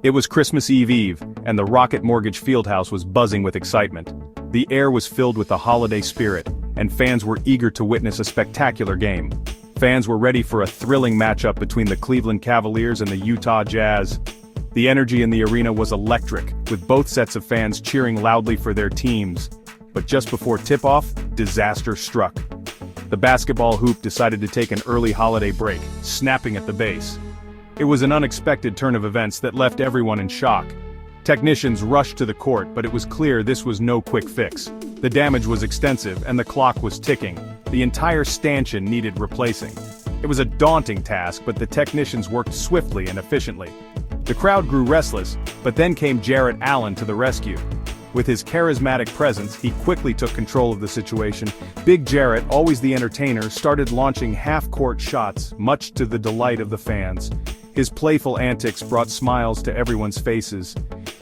It was Christmas Eve, and the Rocket Mortgage Fieldhouse was buzzing with excitement. The air was filled with the holiday spirit, and fans were eager to witness a spectacular game. Fans were ready for a thrilling matchup between the Cleveland Cavaliers and the Utah Jazz. The energy in the arena was electric, with both sets of fans cheering loudly for their teams. But just before tip-off, disaster struck. The basketball hoop decided to take an early holiday break, snapping at the base. It was an unexpected turn of events that left everyone in shock. Technicians rushed to the court, but it was clear this was no quick fix. The damage was extensive, and the clock was ticking. The entire stanchion needed replacing. It was a daunting task, but the technicians worked swiftly and efficiently. The crowd grew restless, but then came Jarrett to the rescue. With his charismatic presence, he quickly took control of the situation. Big Jarrett, always the entertainer, started launching half-court shots, much to the delight of the fans. His playful antics brought smiles to everyone's faces.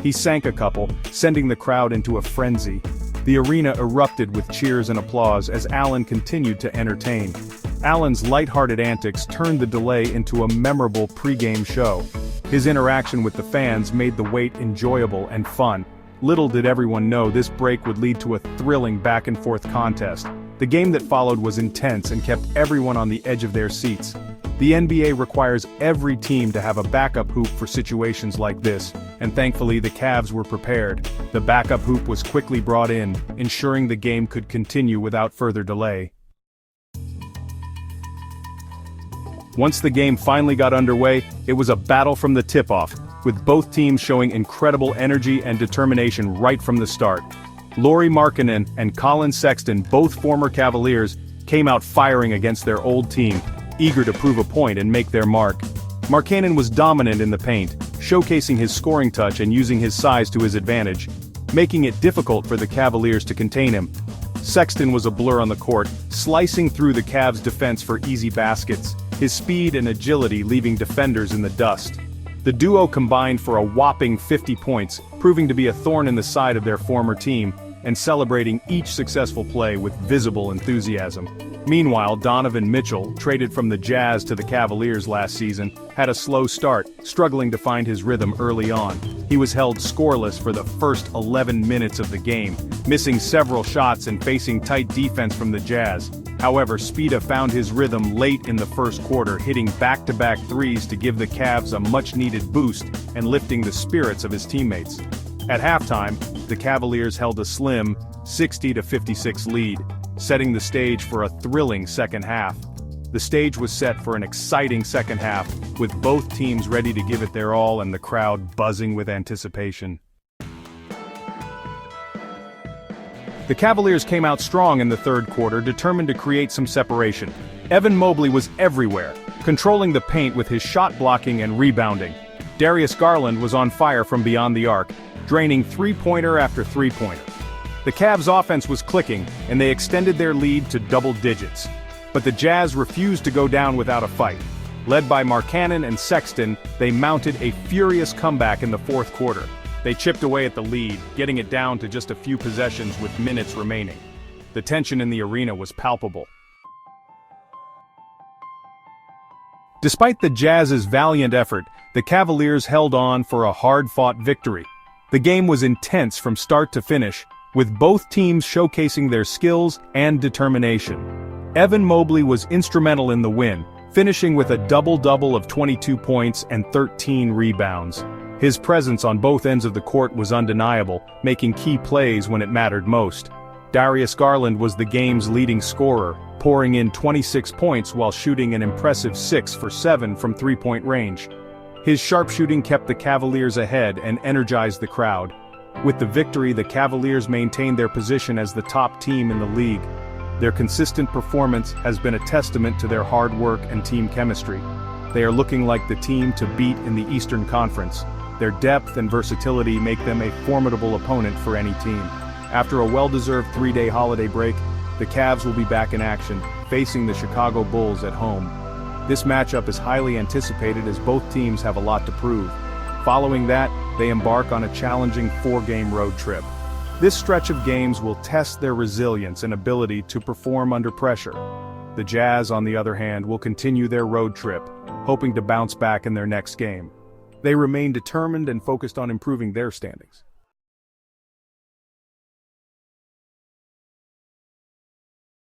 He sank a couple, sending the crowd into a frenzy. The arena erupted with cheers and applause as Allen continued to entertain. Allen's lighthearted antics turned the delay into a memorable pre-game show. His interaction with the fans made the wait enjoyable and fun. Little did everyone know this break would lead to a thrilling back-and-forth contest. The game that followed was intense and kept everyone on the edge of their seats. The NBA requires every team to have a backup hoop for situations like this, and thankfully the Cavs were prepared. The backup hoop was quickly brought in, ensuring the game could continue without further delay. Once the game finally got underway, it was a battle from the tip-off, with both teams showing incredible energy and determination right from the start. Lauri Markkanen and Collin Sexton, both former Cavaliers, came out firing against their old team, eager to prove a point and make their mark. Markkanen was dominant in the paint, showcasing his scoring touch and using his size to his advantage, making it difficult for the Cavaliers to contain him. Sexton was a blur on the court, slicing through the Cavs' defense for easy baskets, his speed and agility leaving defenders in the dust. The duo combined for a whopping 50 points, proving to be a thorn in the side of their former team, and celebrating each successful play with visible enthusiasm. Meanwhile, Donovan Mitchell, traded from the Jazz to the Cavaliers last season, had a slow start, struggling to find his rhythm early on. He was held scoreless for the first 11 minutes of the game, missing several shots and facing tight defense from the Jazz. However, Spida found his rhythm late in the first quarter, hitting back-to-back threes to give the Cavs a much-needed boost and lifting the spirits of his teammates. At halftime, the Cavaliers held a slim 60-56 lead, setting the stage for a thrilling second half. The stage was set for an exciting second half, with both teams ready to give it their all and the crowd buzzing with anticipation. The Cavaliers came out strong in the third quarter, determined to create some separation. Evan Mobley was everywhere, controlling the paint with his shot blocking and rebounding. Darius Garland was on fire from beyond the arc, draining three-pointer after three-pointer. The Cavs' offense was clicking, and they extended their lead to double digits. But the Jazz refused to go down without a fight. Led by Markkanen and Sexton, they mounted a furious comeback in the fourth quarter. They chipped away at the lead, getting it down to just a few possessions with minutes remaining. The tension in the arena was palpable. Despite the Jazz's valiant effort, the Cavaliers held on for a hard-fought victory. The game was intense from start to finish, with both teams showcasing their skills and determination. Evan Mobley was instrumental in the win, finishing with a double-double of 22 points and 13 rebounds. His presence on both ends of the court was undeniable, making key plays when it mattered most. Darius Garland was the game's leading scorer, pouring in 26 points while shooting an impressive 6 for 7 from three-point range. His sharpshooting kept the Cavaliers ahead and energized the crowd. With the victory, the Cavaliers maintained their position as the top team in the league. Their consistent performance has been a testament to their hard work and team chemistry. They are looking like the team to beat in the Eastern Conference. Their depth and versatility make them a formidable opponent for any team. After a well-deserved three-day holiday break, the Cavs will be back in action, facing the Chicago Bulls at home. This matchup is highly anticipated as both teams have a lot to prove. Following that, they embark on a challenging four-game road trip. This stretch of games will test their resilience and ability to perform under pressure. The Jazz, on the other hand, will continue their road trip, hoping to bounce back in their next game. They remained determined and focused on improving their standings.